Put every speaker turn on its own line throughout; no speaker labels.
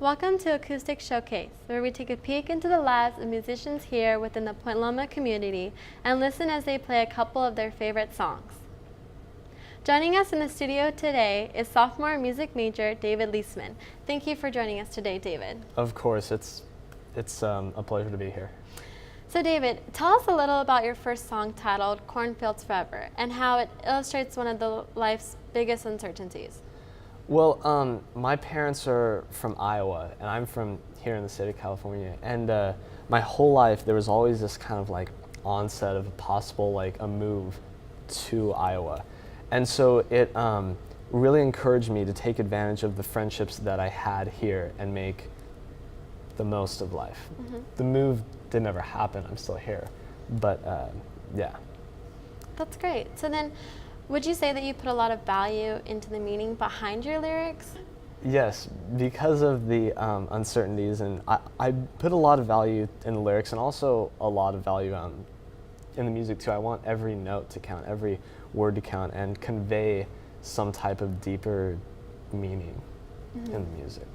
Welcome to Acoustic Showcase, where we take a peek into the lives of musicians here within the Point Loma community and listen as they play a couple of their favorite songs. Joining us in the studio today is sophomore music major David Liestman. Thank you for joining us today, David.
Of course, it's a pleasure to be here.
So David, tell us a little about your first song titled Cornfields Forever and how it illustrates one of life's biggest uncertainties.
Well, my parents are from Iowa, and I'm from here in the state of California. And my whole life, there was always this kind of like onset of a move to Iowa. And so it really encouraged me to take advantage of the friendships that I had here and make the most of life. Mm-hmm. The move didn't ever happen, I'm still here, but yeah. That's great.
So then, would you say that you put a lot of value into the meaning behind your lyrics?
Yes, because of the uncertainties, and I put a lot of value in the lyrics and also a lot of value in the music too. I want every note to count, every word to count, and convey some type of deeper meaning in the music.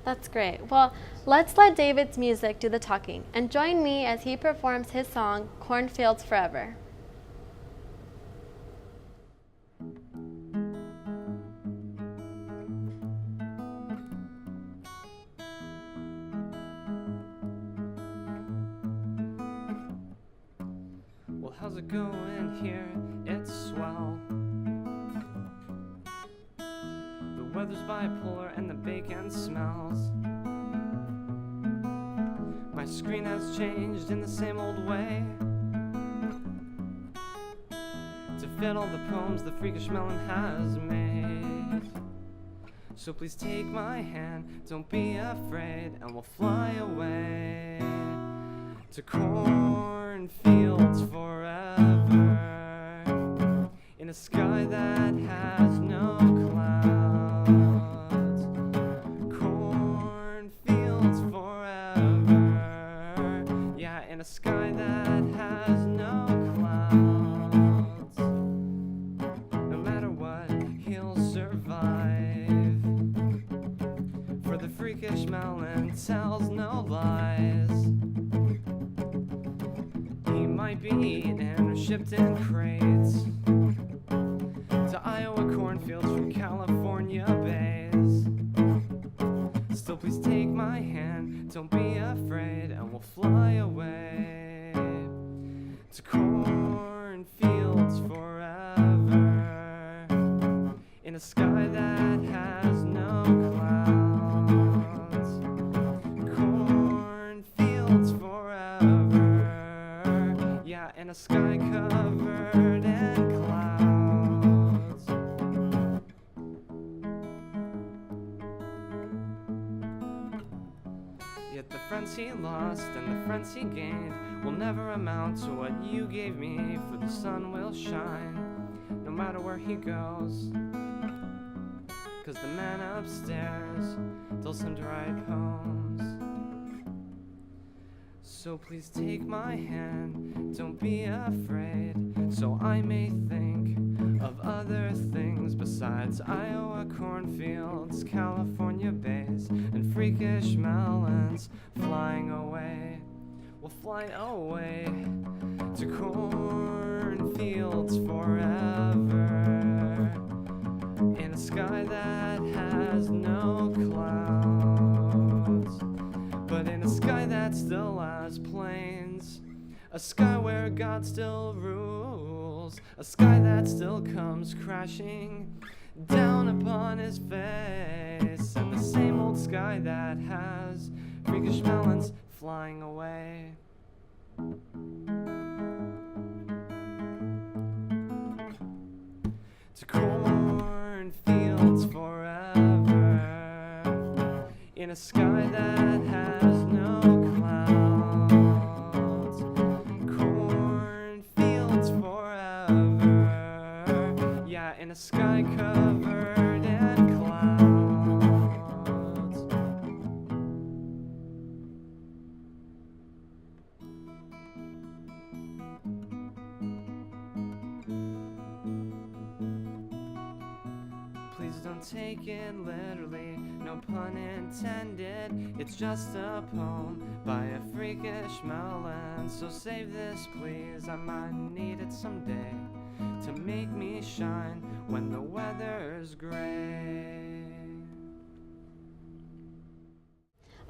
That's great. Well, let's let David's music do the talking, and join me as he performs his song, Cornfields Forever.
Well, how's it going here? It's swell. The weather's bipolar and the bacon smells. My screen has changed in the same old way to fit all the poems the freakish melon has made. So please take my hand, don't be afraid, and we'll fly away to cornfields forever, in a sky that has no clouds. Cornfields forever, yeah, in a sky that has no clouds. No matter what, he'll survive, for the freakish melon tells no lies. Might be eaten or shipped in crates to Iowa cornfields from California bays. Still, please take my hand, don't be afraid, and we'll fly away to cornfields forever, in a sky that has no clouds. Cornfields forever, in a sky covered in clouds. Yet the friends he lost and the friends he gained will never amount to what you gave me, for the sun will shine no matter where he goes, 'cause the man upstairs tells him to write poems. So please take my hand, don't be afraid, so I may think of other things besides Iowa cornfields, California bays, and freakish melons flying away. We'll fly away to cornfields forever, in a sky that has no clouds, but in a sky that still has plains, a sky where God still rules, a sky that still comes crashing down upon his face, and the same old sky that has freakish melons flying away. To cornfields forever, in a sky that has no clouds. Cornfields forever, yeah, in a sky covered in clouds. Please don't taken literally, no pun intended. It's just a poem by a freakish melon. So save this please, I might need it someday to make me shine when the weather's gray.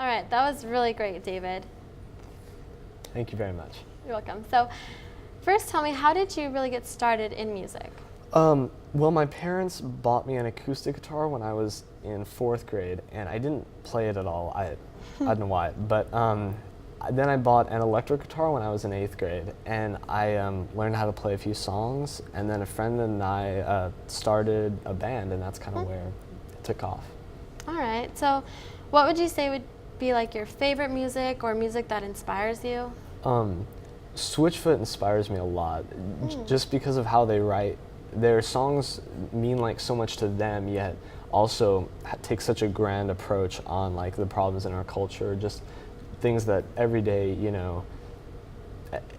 All right, that was really great, David.
Thank you very much.
You're welcome. So first tell me, how did you really get started in music?
Well, my parents bought me an acoustic guitar when I was in 4th grade, and I didn't play it at all. I don't know why, but then I bought an electric guitar when I was in 8th grade, and I learned how to play a few songs, and then a friend and I started a band, and that's kind of where it took off.
All right, so what would you say would be like your favorite music or music that inspires you?
Switchfoot inspires me a lot, just because of how they write. Their songs mean like so much to them, yet also take such a grand approach on like the problems in our culture, just things that every day, you know,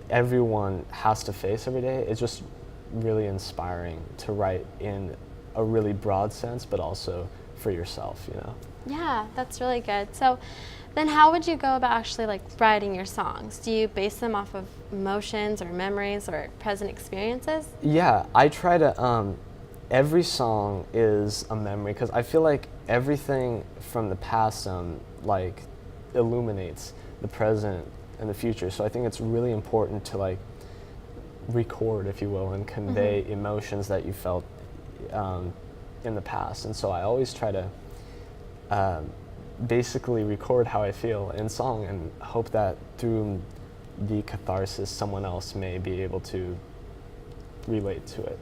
everyone has to face every day. It's just really inspiring to write in a really broad sense, but also for yourself, you know.
Yeah, that's really good. So then how would you go about actually like writing your songs? Do you base them off of emotions or memories or present experiences?
Yeah, I try to, every song is a memory, because I feel like everything from the past like illuminates the present and the future. So I think it's really important to like record, if you will, and convey emotions that you felt in the past. And so I always try to basically record how I feel in song and hope that through the catharsis someone else may be able to relate to it.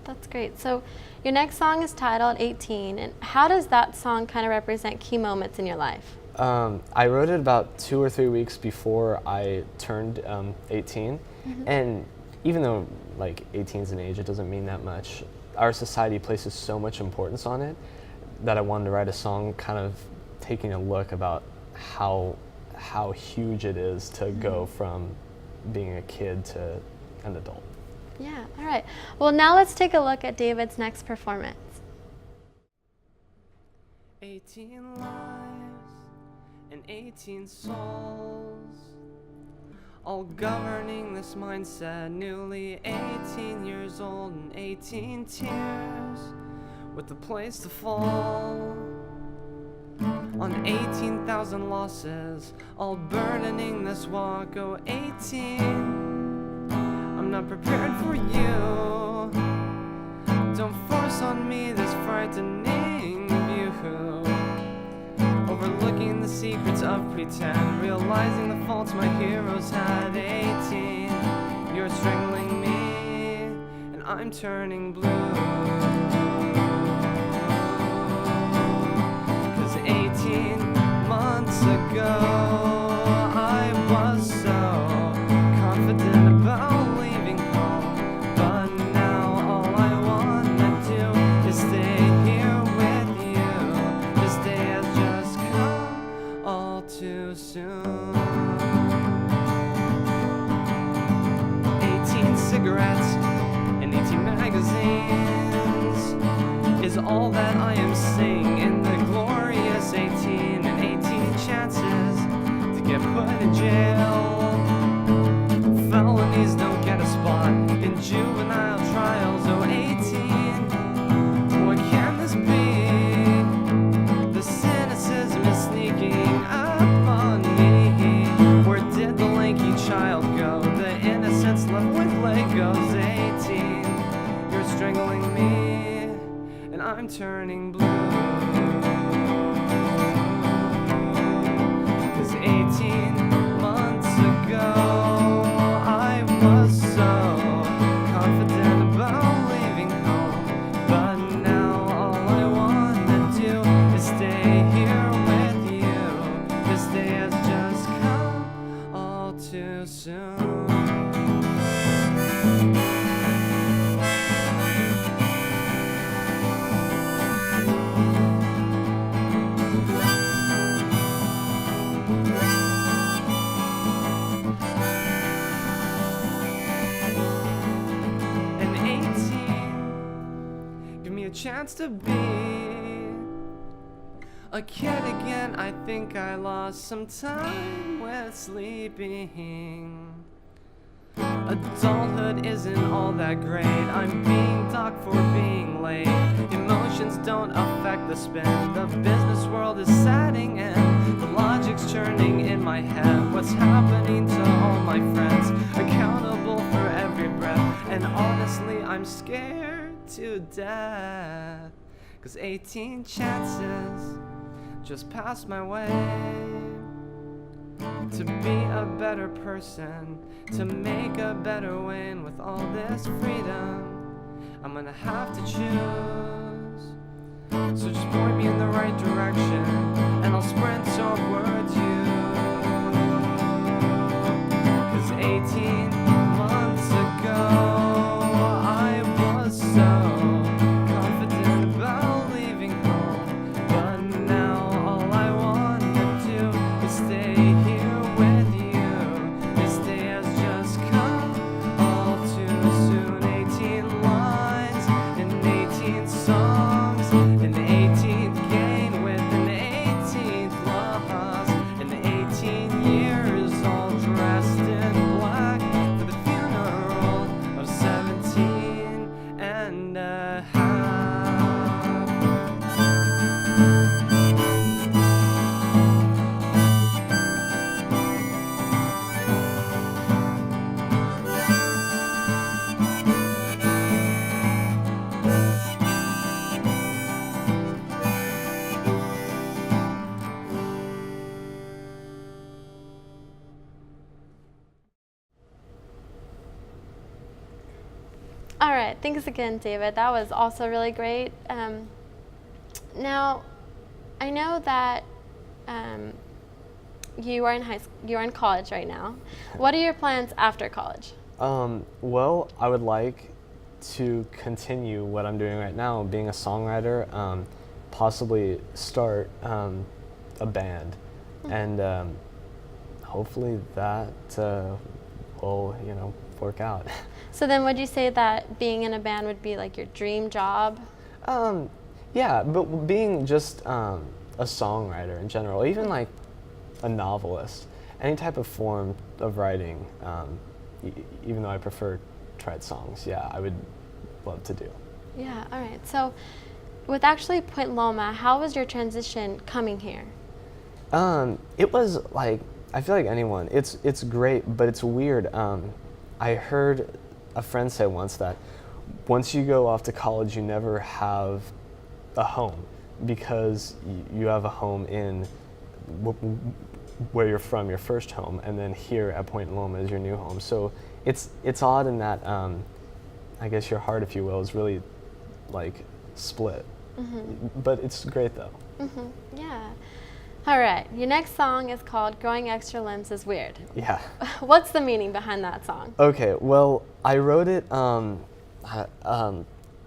That's great. So your next song is titled 18, and how does that song kind of represent key moments in your life?
I wrote it about 2 or 3 weeks before I turned 18, and even though like 18 is an age, it doesn't mean that much. Our society places so much importance on it that I wanted to write a song kind of taking a look about how huge it is to go from being a kid to an adult.
Yeah, all right. Well, now let's take a look at David's next performance.
18 lives and 18 souls, all governing this mindset, newly 18 years old and 18 tears with a place to fall. On 18,000 losses, all burdening this walk. Oh, 18, I'm not prepared for you. Don't force on me this frightening view. Overlooking the secrets of pretend, realizing the faults my heroes had. 18, you're strangling me, and I'm turning blue. 18 months ago, I was so confident about leaving home, but now all I wanna do is stay here with you. This day has just come all too soon. 18 cigarettes and 18 magazines is all that I am seeing in the glorious 18, and 18 chances to get put in jail. Felonies don't get a spot in juvenile trials. Oh, 18, what can this be? The cynicism is sneaking up on me. Where did the lanky child go? The innocence left with Legos. 18, you're strangling me, and I'm turning blue. 18 months ago, I was so confident about leaving home, but now all I wanna do is stay here with you. This day has just come all too soon. Chance to be A kid again, I think I lost some time with sleeping. Adulthood isn't all that great. I'm being docked for being late. Emotions don't affect the spin. The business world is setting in. The logic's churning in my head. What's happening to all my friends? Accountable for every breath. And honestly, I'm scared to death. 'Cause 18 chances just passed my way. To be a better person, to make a better way, and with all this freedom, I'm gonna have to choose. So just point me in the right direction, and I'll sprint towards you. 'Cause 18 months ago, I was so confident about leaving home, but now all I wanna do is stay here with you. This day has just come all too soon. 18 lines and 18 songs, an 18th gain with an 18th loss, and 18 years all dressed in black for the funeral of 17 and a half.
All right, thanks again, David. That was also really great. Now, I know that you are in college right now. What are your plans after college?
Well, I would like to continue what I'm doing right now, being a songwriter, possibly start a band, and hopefully that will, work out.
So then would you say that being in a band would be like your dream job?
Yeah, but being just a songwriter in general, even like a novelist, any type of form of writing, even though I prefer to write songs, yeah, I would love to do.
Yeah, all right. So with actually Point Loma, how was your transition coming here?
It was like, I feel like anyone, it's great, but it's weird. I heard a friend say once that once you go off to college, you never have a home because you have a home in where you're from, your first home, and then here at Point Loma is your new home. So it's odd in that, I guess your heart, if you will, is really like split. Mm-hmm. But it's great though.
Mm-hmm. Yeah. All right, your next song is called Growing Extra Limbs is Weird.
Yeah.
What's the meaning behind that song?
Okay, well, I wrote it a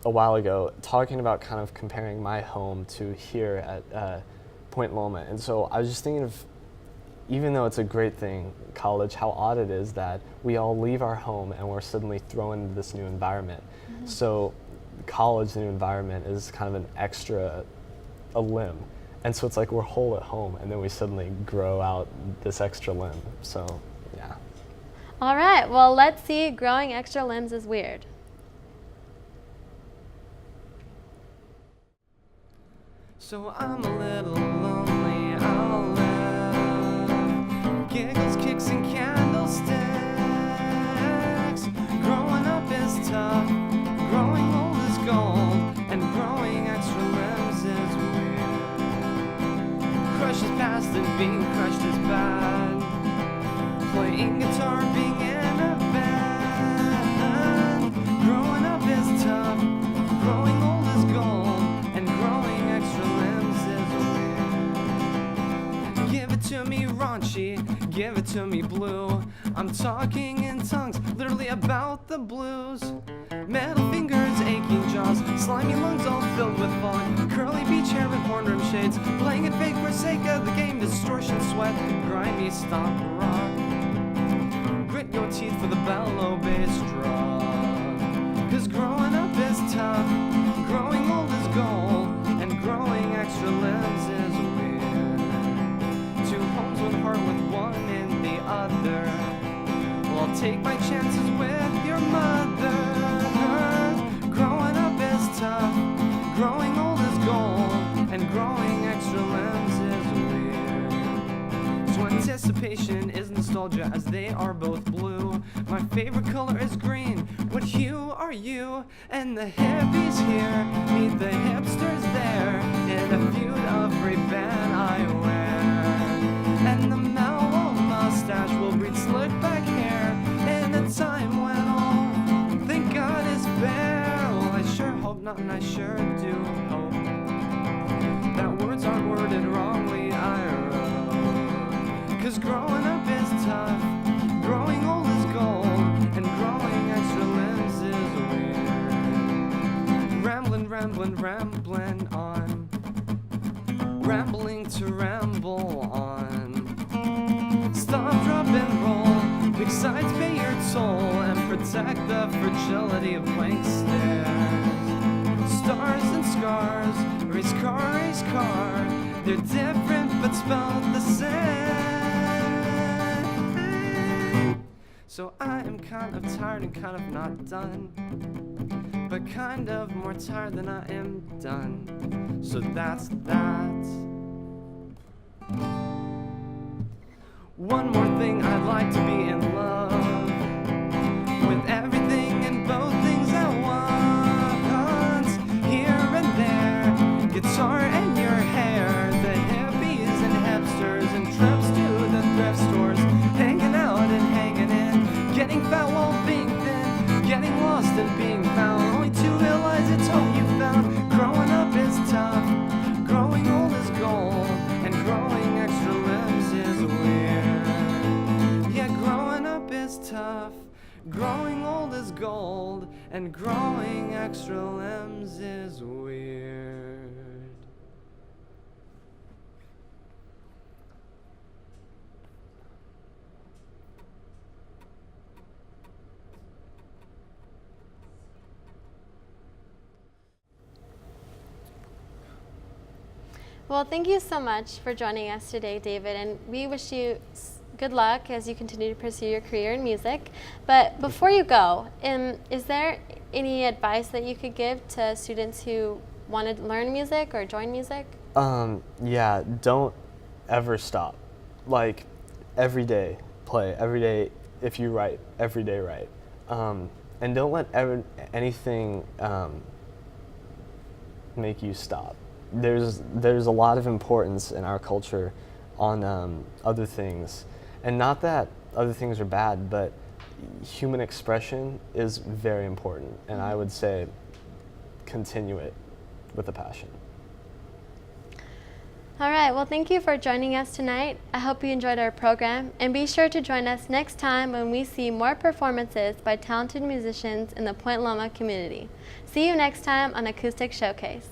while ago, talking about kind of comparing my home to here at Point Loma. And so I was just thinking of, even though it's a great thing, college, how odd it is that we all leave our home and we're suddenly thrown into this new environment. Mm-hmm. So college, the new environment, is kind of an extra, a limb. And so it's like we're whole at home, and then we suddenly grow out this extra limb. So, yeah.
All right, well, let's see Growing Extra Limbs is Weird.
So I'm a little lonely, I'll live. Giggles, kicks, and candlesticks. Growing up is tough, growing old is gold, and growing extra limbs is weird. Crush is past and being crushed is bad. Playing guitar, being in a band. Growing up is tough, growing old is gold, and growing extra limbs is weird. Give it to me raunchy, give it to me blue. I'm talking in tongues, literally about the blues. Metal fingers, aching jaws, slimy lungs all filled with fog. Curly beach hair with horn rim shades, playing it fake for sake of the game. Distortion, sweat, grimy stomp rock. Grit your teeth for the bellow bass draw. 'Cause growing up is tough, growing old is gold, and growing extra limbs is weird. take my chances with your mother. Growing up is tough, growing old is gold, and growing extra limbs is weird. So anticipation is nostalgia as they are both blue. My favorite color is green. What hue are you? And the hippies here meet the hipsters there in a feud of Ray-Ban eyewear. And the mellow mustache will breed slick back hair in a time when all thank God is fair. Well, I sure hope not, and I sure do hope that words aren't worded wrongly. I wrote, 'cause growing up is tough, growing old is gold, and growing extra limbs is weird. Rambling, rambling, rambling on, rambling to ramble on. Stop, drop, and roll. Big sides pay your toll and protect the fragility of blank stares. Stars and scars, race car. They're different but spelled the same. So I am kind of tired and kind of not done, but kind of more tired than I am done. So that's that. One more thing, I'd like to be in love with everything and both things at once. Here and there, guitar and your hair, the hippies and hipsters and trips to the thrift stores, hanging out and hanging in, getting fat while being thin, getting lost and being found, only to realize it's home you found. Growing up is tough, growing old is gold, and growing extra limbs is weird. Yeah, growing up is tough, growing old is gold, and growing extra limbs is weird.
Well, thank you so much for joining us today, David, and we wish you good luck as you continue to pursue your career in music. But before you go, is there any advice that you could give to students who want to learn music or join music?
Yeah, don't ever stop. Like, every day play, every day if you write, every day write. And don't let anything make you stop. There's a lot of importance in our culture on other things, and not that other things are bad, but human expression is very important, and I would say continue it with a passion.
All right, well, thank you for joining us tonight. I hope you enjoyed our program, and be sure to join us next time when we see more performances by talented musicians in the Point Loma community. See you next time on Acoustic Showcase.